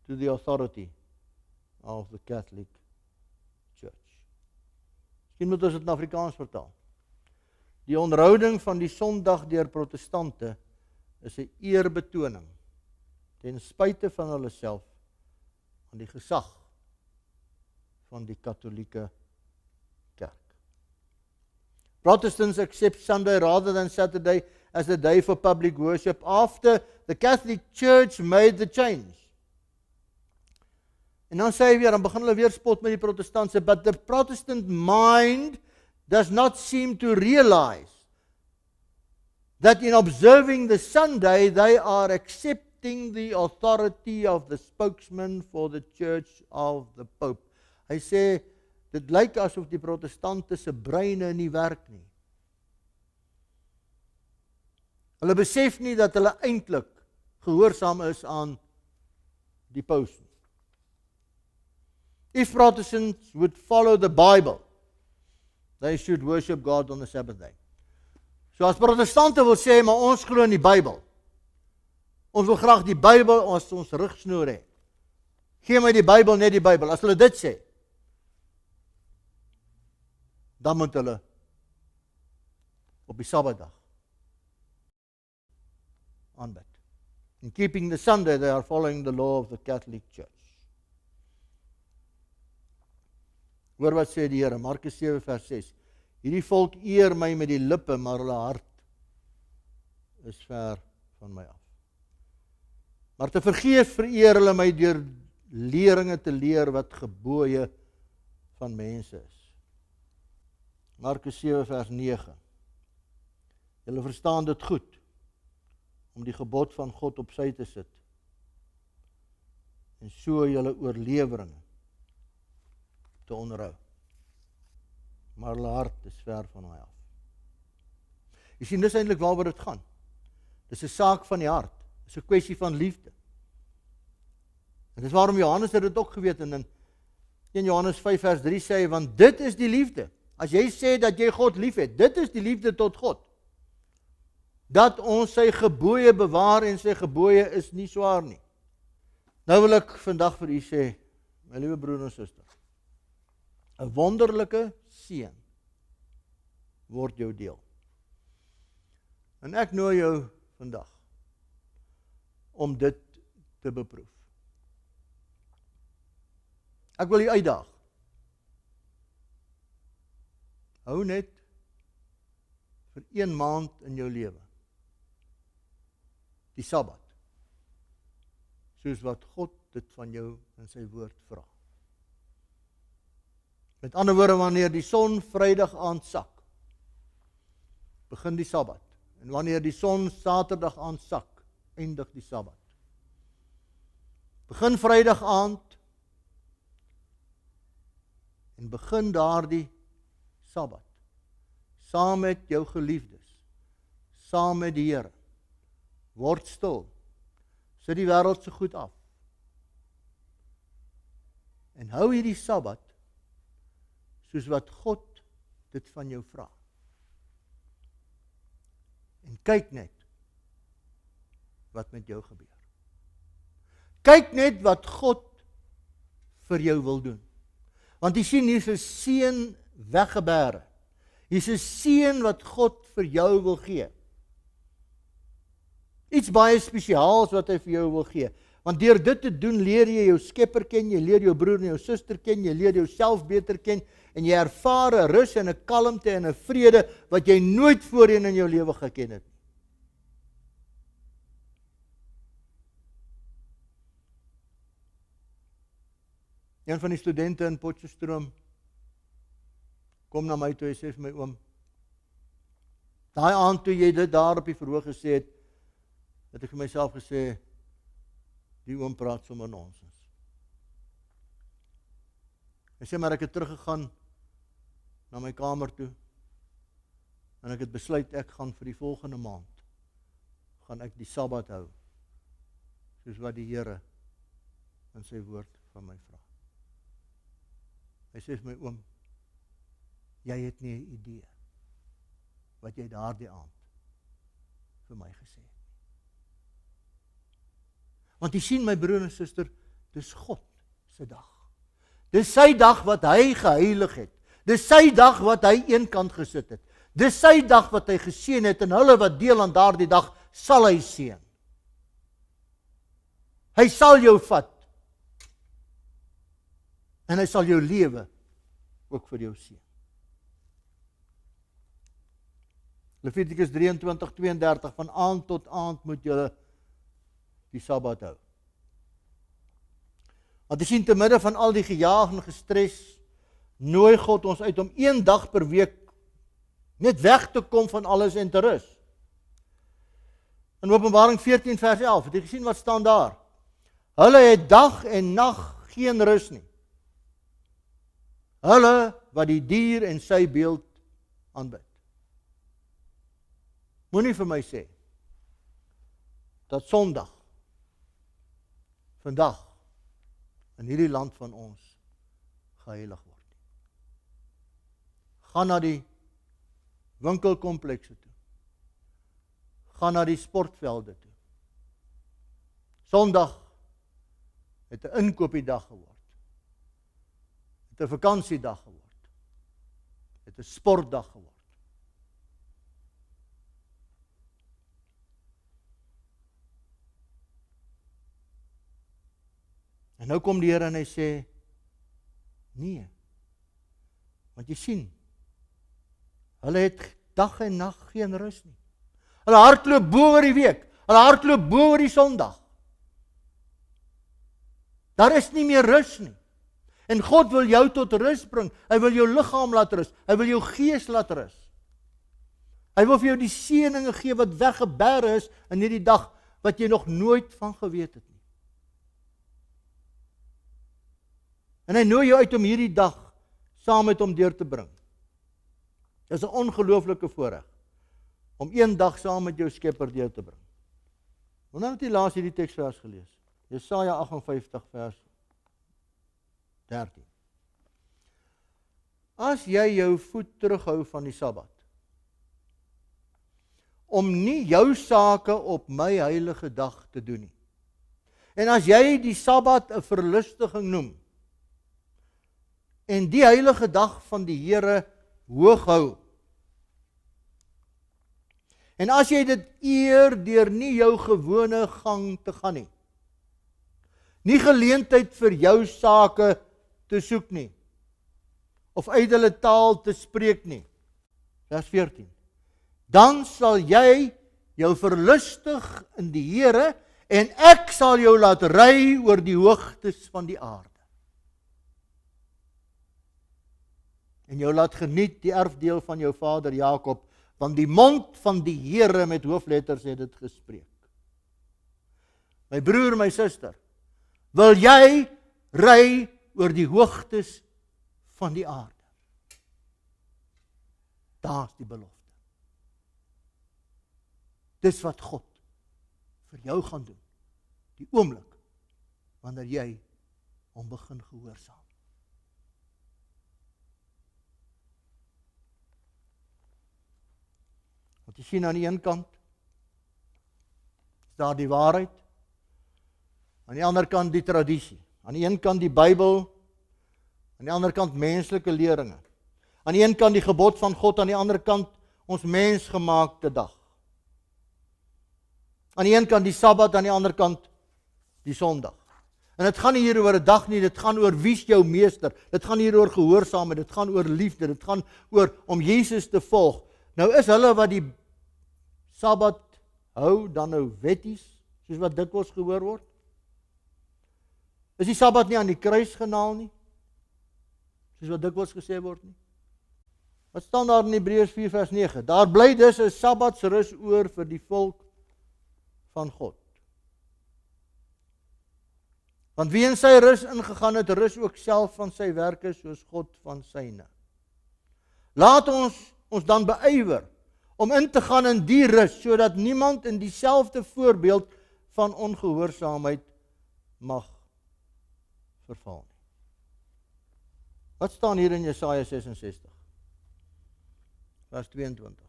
to the authority of the Catholic Church. Miskien moet ons dit in Afrikaans vertaal. Die onderhouding van die Sondag deur protestante is 'n eerbetoning ten spyte van hulle self aan die gesag van die Katolieke Kerk. Protestants accept Sunday rather than Saturday as a day for public worship after the Catholic Church made the change. En dan sê hy weer, dan begin hulle weer spot met die protestantse, but the Protestant mind does not seem to realize that in observing the Sunday they are accepting the authority of the spokesman for the Church of the Pope. Hy sê, dit lyk asof die protestante se breine nie werk nie. Hulle besef nie dat hulle eintlik gehoorsaam is aan die paus nie. If Protestants would follow the Bible, they should worship God on the Sabbath day. So as protestante wil sê, maar ons glo in die Bybel. Ons wil graag die Bybel as ons rigsnoer hê. Gee my die Bybel, net die Bybel. As hulle dit sê, dan moet hulle op die Sabbatdag aanbid. In keeping the Sunday, they are following the law of the Catholic Church. Hoor wat sê die Here, Markus 7 vers 6. Hierdie volk eer my met die lippe, maar hulle hart is ver van my af. Maar te vergeefs vereer hulle my deur leringe te leer wat gebooie van mense is. Markus 7 vers 9. Julle verstaan dit goed, om die gebod van God op sy te sit, en so julle oorleweringe te onderhou. Maar hulle hart is ver van my af. Jy sien, dis eintlik waaroor dit gaan. Dis 'n saak van die hart. Dis 'n kwessie van liefde. En dis waarom Johannes het dit ook geweet, en in 1 Johannes 5 vers 3 sê hy, want dit is die liefde. As jy sê dat jy God liefhet, dit is die liefde tot God. Dat ons sy gebooie bewaar, en sy gebooie is nie swaar nie. Nou wil ek vandag vir u sê, my liewe broer en suster, 'n wonderlike seën word jou deel. En ek nooi jou vandag om dit te beproef. Ek wil u uitdaag. Hou net vir 1 maand in jou lewe die Sabbat, soos wat God dit van jou in sy woord vra. Met ander woorde, wanneer die son Vrydag aand sak, begin die Sabbat. En wanneer die son Saterdag aand sak, eindig die Sabbat. Begin Vrydag aand en begin daardie Sabbat saam met jou geliefdes, saam met die Here. Word stil. Sit die wêreld se goed af. En hou hierdie Sabbat soos wat God dit van jou vra. En kyk net wat met jou gebeur. Kyk net wat God vir jou wil doen. Want jy sien, hier is 'n seun weggebêre. Hier is 'n seun wat God vir jou wil gee. Iets baie spesiaals wat hy vir jou wil gee. Want deur dit te doen, leer jy jou Skepper ken, jy leer jou broer en jou suster ken, jy leer jouself beter ken, en jy ervaar 'n rus en 'n kalmte en 'n vrede wat jy nooit voorheen in jou lewe geken het. Een van die studente in Potchefstroom kom na my toe, hy sê vir my, oom, daai aand toe jy dit daar op die verhoog gesê het ek vir myself gesê, die oom praat sommer nonsens. Hy sê, maar ek het teruggegaan na my kamer toe, en ek het besluit, ek gaan vir die volgende maand, gaan ek die Sabbat hou, soos wat die Here in sy woord van my vra. Hy sê vir my, oom, jy het nie 'n idee, wat jy daardie aand vir my gesê het. Want jy sien my broer en suster, dis God se dag. Dis sy dag wat hy geheilig het. Dis sy dag wat hy eenkant gesit het. Dis sy dag wat hy geseën het, en hulle wat deel aan daardie dag, sal hy seën. Hy sal jou vat. En hy sal jou lewe ook vir jou seën. Levitikus 23:32, van aand tot aand moet julle die Sabbat hou. Want jy sien, te midde van al die gejaag en gestres, nooi God ons uit om een dag per week net weg te kom van alles en te rus. In Openbaring 14 vers 11, het jy gesien wat staan daar? Hulle het dag en nag geen rus nie. Hulle wat die dier en sy beeld aanbid. Moenie vir my sê dat Sondag, vandag, in hierdie land van ons geheilig word. Gaan na die winkelkomplekse toe. Gaan na die sportvelde toe. Sondag het 'n inkoopiedag geword. Het 'n vakansiedag geword. Het 'n sportdag geword. En nou kom die Here en hy sê, nee, want jy sien, hulle het dag en nag geen rus nie. Hulle hardloop bo oor die week, hulle hardloop bo oor die Sondag. Daar is nie meer rus nie. En God wil jou tot rus bring. Hy wil jou liggaam laat rus. Hy wil jou gees laat rus. Hy wil vir jou die seëninge gee wat weggebêre is in hierdie dag, wat jy nog nooit van geweet het nie. En hy nooi jou uit om hierdie dag saam met hom deur te bring. Dit is 'n ongelooflike voorreg om een dag saam met jou Skepper deur te bring. Wanneer het jy laas hierdie teksvers gelees? Jesaja 58 vers 13. As jy jou voet terughou van die Sabbat, om nie jou sake op my heilige dag te doen nie, en as jy die Sabbat 'n verlustiging noem, en die heilige dag van die Here hoog hou, en as jy dit eer deur nie jou gewone gang te gaan nie geleentheid vir jou sake te soek nie, of ydelle taal te spreek nie, vers 14, dan sal jy jou verlustig in die Here, en ek sal jou laat ry oor die hoogtes van die aarde. En jou laat geniet die erfdeel van jou vader Jakob, want die mond van die Here met hoofletters het dit gespreek. My broer, my suster, wil jy ry oor die hoogtes van die aarde? Daar's die belofte. Dis wat God vir jou gaan doen, die oomblik wanneer jy hom begin gehoorsaam. Want jy sien, aan die een kant is daar die waarheid, aan die ander kant die tradisie. Aan die een kant die Bybel, Aan die ander kant menslike leringe. Aan die een kant die gebod van God, aan die ander kant ons mensgemaakte dag. Aan die een kant die Sabbat, aan die ander kant die Sondag. En dit gaan nie hier oor 'n dag nie, dit gaan oor wie's jou meester. Dit gaan hier oor gehoorsaamheid, dit gaan oor liefde, dit gaan oor om Jesus te volg. Nou is hulle wat die Sabbat hou dan nou wetties, soos wat dikwels gehoor word. Is die Sabbat nie aan die kruis genaal nie, soos wat dikwels gesê word nie. Wat staan daar in Hebreërs 4 vers 9? Daar bly dus 'n Sabbatsrus oor vir die volk van God. Want wie in sy rus ingegaan het, rus ook self van sy werke soos God van syne. Laat ons dan beywer om in te gaan in die rus, sodat niemand in dieselfde voorbeeld van ongehoorsaamheid mag verval nie. Wat staan hier in Jesaja 66? Vers 22.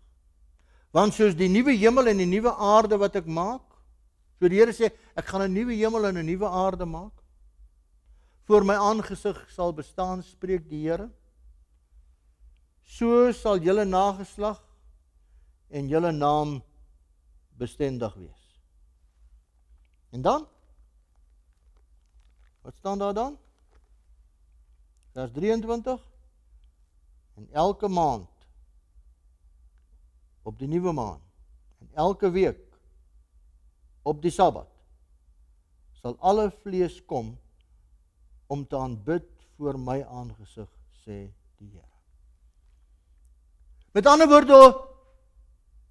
Want soos die nuwe hemel en die nuwe aarde wat ek maak, so die Here sê, ek gaan 'n nuwe hemel en 'n nuwe aarde maak. Voor my aangesig sal bestaan, spreek die Here. So sal julle nageslag en julle naam bestendig wees. En dan? Wat staan daar dan? Vers 23. En elke maand, op die nuwe maan, en elke week, op die Sabbat, sal alle vlees kom om te aanbid voor my aangesig, sê die Here. Met ander woorde,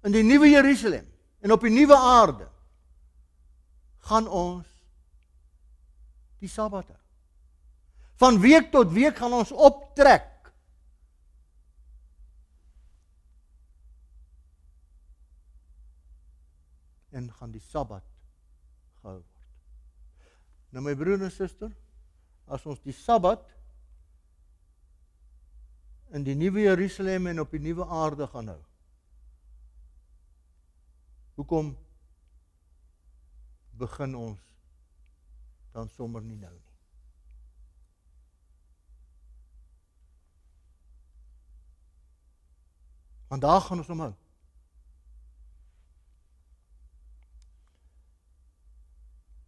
in die nuwe Jerusalem en op die nuwe aarde gaan ons die Sabbat hou. Van week tot week gaan ons optrek en gaan die Sabbat gehou word. Nou my broer en suster, as ons die Sabbat in die nuwe Jerusalem en op die nuwe aarde gaan hou, hoekom begin ons dan sommer nie nou nie? Want daar gaan ons omhou.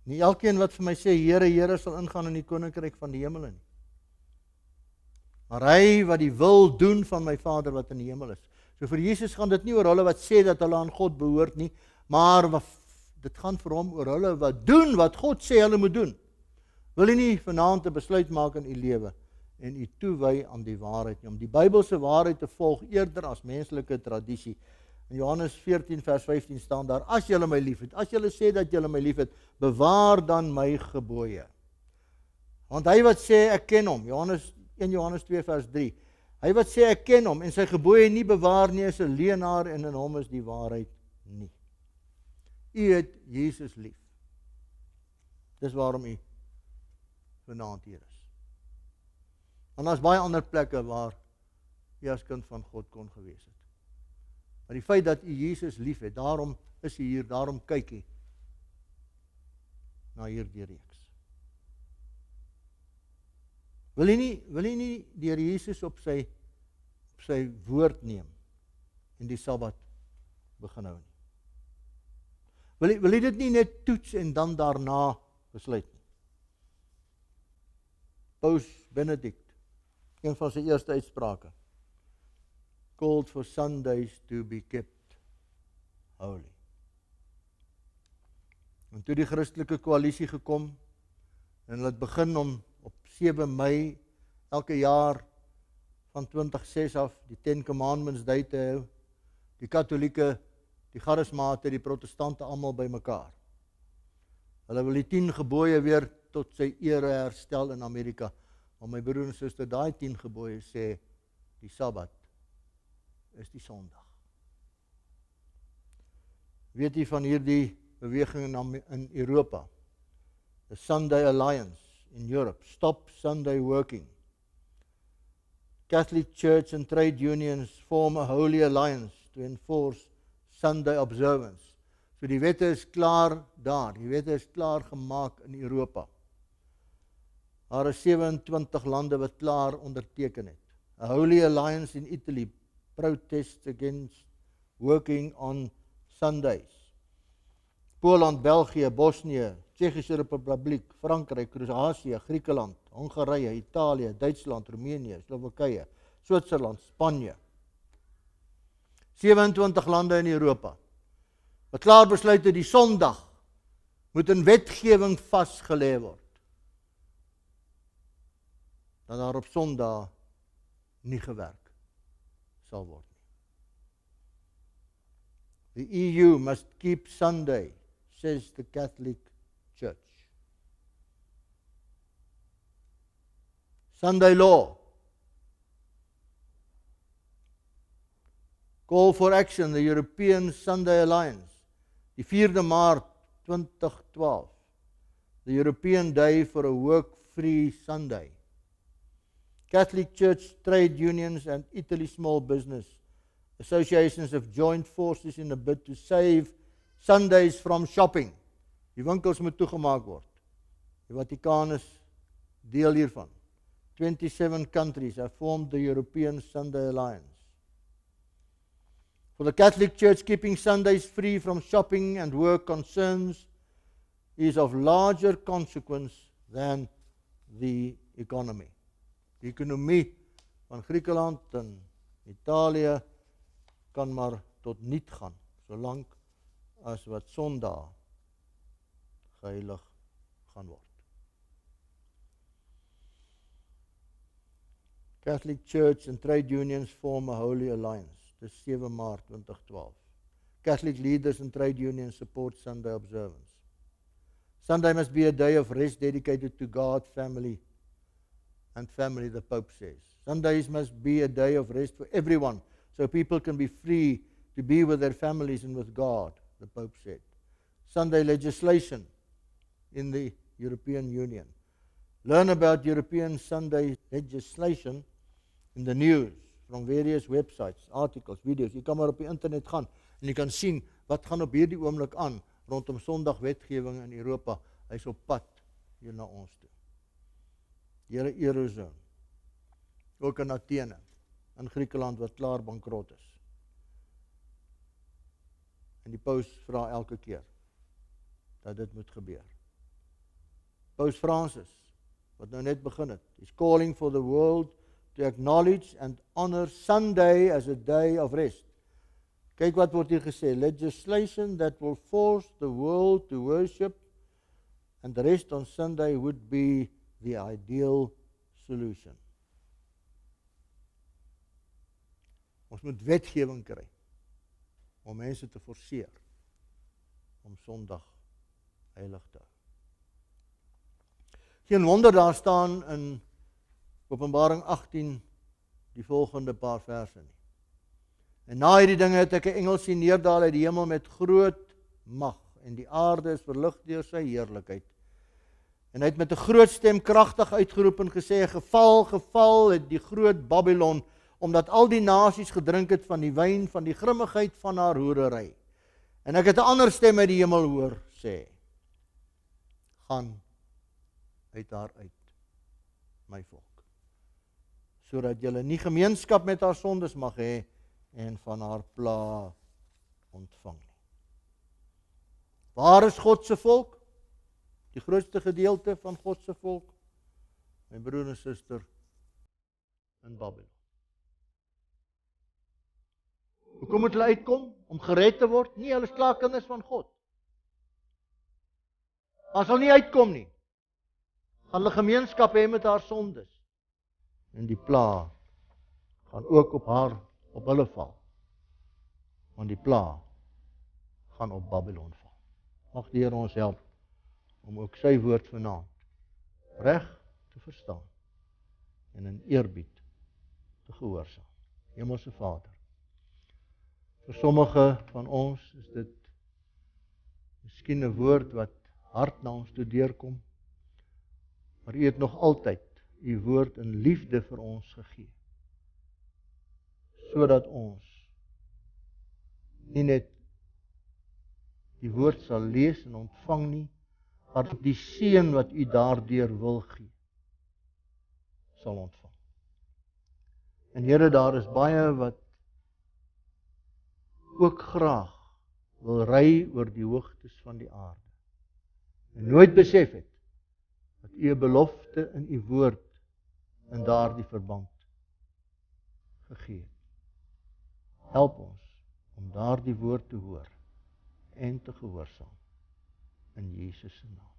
Nie elkeen wat vir my sê, Here, Here, sal ingaan in die koninkryk van die hemele nie. Maar hy wat die wil doen van my Vader wat in die hemel is. So vir Jesus gaan dit nie oor hulle wat sê dat hulle aan God behoort nie, maar dit gaan vir hom oor hulle wat doen wat God sê hulle moet doen. Wil jy nie vanaand 'n besluit maak in u lewe en u toewy aan die waarheid nie, om die Bybelse waarheid te volg eerder as menslike tradisie. In Johannes 14 vers 15 staan daar, as julle my liefhet, as julle sê dat julle my liefhet, bewaar dan my gebooie. Want hy wat sê ek ken hom, 1 Johannes 2 vers 3, hy wat sê ek ken hom en sy gebooie nie bewaar nie, is 'n leienaar en in hom is die waarheid nie. U het Jesus lief. Dis waarom u vanaand hier is. En daar's baie ander plekke waar u as kind van God kon gewees het. Maar die feit dat u Jesus lief het, daarom is u hier, daarom kyk u na hierdie reeks. Wil jy nie die Here Jesus op sy woord neem en die Sabbat begin hou nie? Wil jy dit nie net toets en dan daarna besluit nie? Paus Benedict, een van sy eerste uitsprake, called for Sundays to be kept holy. En toe die Christelike koalisie gekom, en hulle het begin om op 7 Mei elke jaar van 2006 af die 10 Commandments Day te hou, die Katolieke, die Charismate, die Protestante almal by mekaar. Hulle wil die 10 gebooie weer tot sy ere herstel in Amerika. Maar my broer en suster, daai 10 gebooie sê die Sabbat is die Sondag. Weet jy van hierdie beweging in Europa? The Sunday Alliance in Europe, Stop Sunday Working. Catholic Church and trade unions form a holy alliance to enforce Sunday observance. So die wette is klaar daar, die wette is klaar gemaak in Europa. Daar is 27 lande wat klaar onderteken het. A Holy Alliance in Italy protests against working on Sundays. Poland, België, Bosnië, Tsjechische Republiek, Frankryk, Kroatië, Griekeland, Hongarije, Italië, Duitsland, Roemenië, Slowakye, Switserland, Spanje. 27 lande in Europa. Wat klaar besluit het die Sondag moet in wetgewing vasgelê word. Dat daar op Sondag nie gewerk sal word nie. The EU must keep Sunday, says the Catholic Church. Sunday law. Call for action, the European Sunday Alliance. Die 4de Maart 2012. The European Day for a Work-Free Sunday. Catholic Church, trade unions and Italy small business associations have joined forces in a bid to save Sundays from shopping. Die winkels moet toegemaak word. Die Vatikaan is deel hiervan. 27 countries have formed the European Sunday Alliance. For the Catholic Church, keeping Sundays free from shopping and work concerns is of larger consequence than the economy. Die ekonomie van Griekeland en Italië kan maar tot niet gaan, solank as wat Sondag geheilig gaan word. Catholic Church and trade unions form a holy alliance. Dis 7 Maart 2012. Catholic leaders and trade unions support Sunday observance. Sunday must be a day of rest dedicated to God, family, and family, the Pope says. Sundays must be a day of rest for everyone, so people can be free to be with their families and with God, the Pope said. Sunday legislation in the European Union. Learn about European Sunday legislation in the news, from various websites, articles, video's. Jy kan maar op die internet gaan en jy kan sien wat gaan op hierdie oomblik aan rondom Sondag wetgewing in Europa. Hy's op pad hier na ons toe. Here Eurozone. Ook in Athene, in Griekeland wat klaar bankrot is. En die paus vra elke keer dat dit moet gebeur. Paus Francis, wat nou net begin het, is calling for the world to acknowledge and honor Sunday as a day of rest. Kyk wat word hier gesê, legislation that will force the world to worship and rest on Sunday would be the ideal solution. Ons moet wetgewing kry om mense te forceer om Sondag heilig te hou. Geen wonder daar staan in Openbaring 18 die volgende paar verse nie. En na hierdie dinge het ek 'n engel sien neerdal uit die hemel met groot mag, en die aarde is verlig deur sy heerlikheid. En hy het met 'n groot stem kragtig uitgeroep en gesê, geval, geval het die groot Babylon, omdat al die nasies gedrink het van die wyn van die grimmigheid van haar hoerery. En ek het 'n ander stem uit die hemel hoor sê, gaan uit haar uit, my volk, sodat julle nie gemeenskap met haar sondes mag hê en van haar pla ontvang nie. Waar is God se volk? Die grootste gedeelte van God se volk, my broer en suster, in Babylon. Hoekom moet hulle uitkom? Om gered te word? Nee, hulle is klaar kinders van God. As hulle nie uitkom nie, gaan hulle gemeenskap hê met haar sondes. En die pla gaan ook op hulle val. Want die pla gaan op Babylon val. Mag die Here ons help om ook sy woord vanaand reg te verstaan en in eerbied te gehoorsaam. Hemelse Vader, vir sommige van ons is dit miskien 'n woord wat hard na ons toe deurkom, maar U het nog altyd U woord in liefde vir ons gegee, sodat ons nie net die woord sal lees en ontvang nie, maar die seën wat U daardeur wil gee. sal ontvang. En Here, daar is baie wat ook graag wil ry oor die hoogtes van die aarde en nooit besef het dat U 'n belofte in U woord in daardie verband gegee het. Help ons om daardie woord te hoor en te gehoorsaam in Jesus se naam.